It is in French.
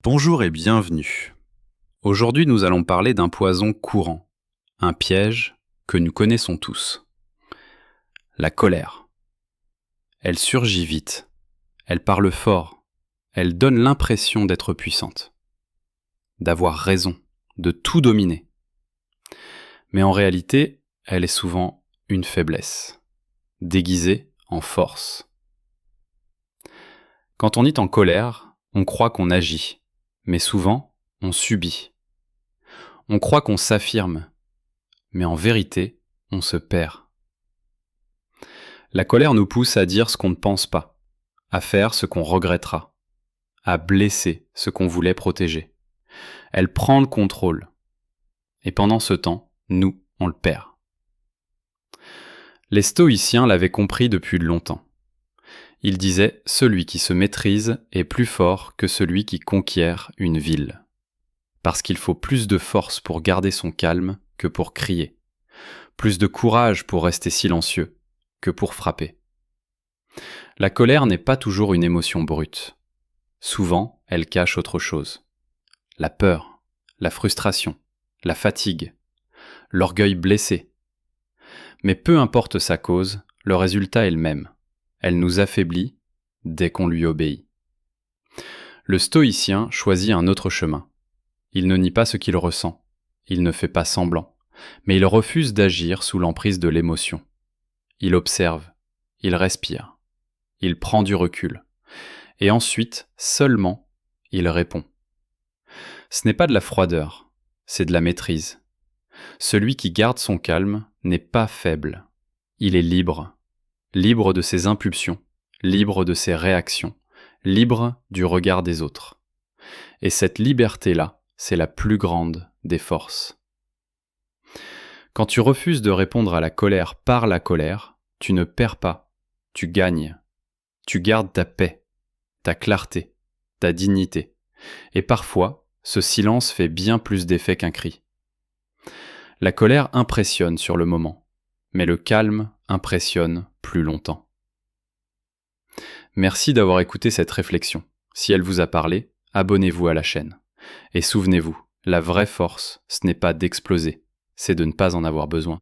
Bonjour et bienvenue. Aujourd'hui, nous allons parler d'un poison courant, un piège que nous connaissons tous. La colère. Elle surgit vite, elle parle fort, elle donne l'impression d'être puissante, d'avoir raison, de tout dominer. Mais en réalité, elle est souvent une faiblesse, déguisée en force. Quand on est en colère, on croit qu'on agit, mais souvent, on subit. On croit qu'on s'affirme, mais en vérité, on se perd. La colère nous pousse à dire ce qu'on ne pense pas, à faire ce qu'on regrettera, à blesser ce qu'on voulait protéger. Elle prend le contrôle. Et pendant ce temps, nous, on le perd. Les stoïciens l'avaient compris depuis longtemps. Ils disaient « Celui qui se maîtrise est plus fort que celui qui conquiert une ville ». Parce qu'il faut plus de force pour garder son calme que pour crier, plus de courage pour rester silencieux que pour frapper. La colère n'est pas toujours une émotion brute. Souvent, elle cache autre chose. La peur, la frustration, la fatigue, l'orgueil blessé. Mais peu importe sa cause, le résultat est le même. Elle nous affaiblit dès qu'on lui obéit. Le stoïcien choisit un autre chemin. Il ne nie pas ce qu'il ressent. Il ne fait pas semblant. Mais il refuse d'agir sous l'emprise de l'émotion. Il observe. Il respire. Il prend du recul. Et ensuite, seulement, il répond. Ce n'est pas de la froideur, c'est de la maîtrise. Celui qui garde son calme n'est pas faible. Il est libre. Libre de ses impulsions, libre de ses réactions, libre du regard des autres. Et cette liberté-là, c'est la plus grande des forces. Quand tu refuses de répondre à la colère par la colère, tu ne perds pas, tu gagnes. Tu gardes ta paix, ta clarté, ta dignité. Et parfois, ce silence fait bien plus d'effet qu'un cri. La colère impressionne sur le moment, mais le calme impressionne plus longtemps. Merci d'avoir écouté cette réflexion. Si elle vous a parlé, abonnez-vous à la chaîne. Et souvenez-vous, la vraie force, ce n'est pas d'exploser, c'est de ne pas en avoir besoin.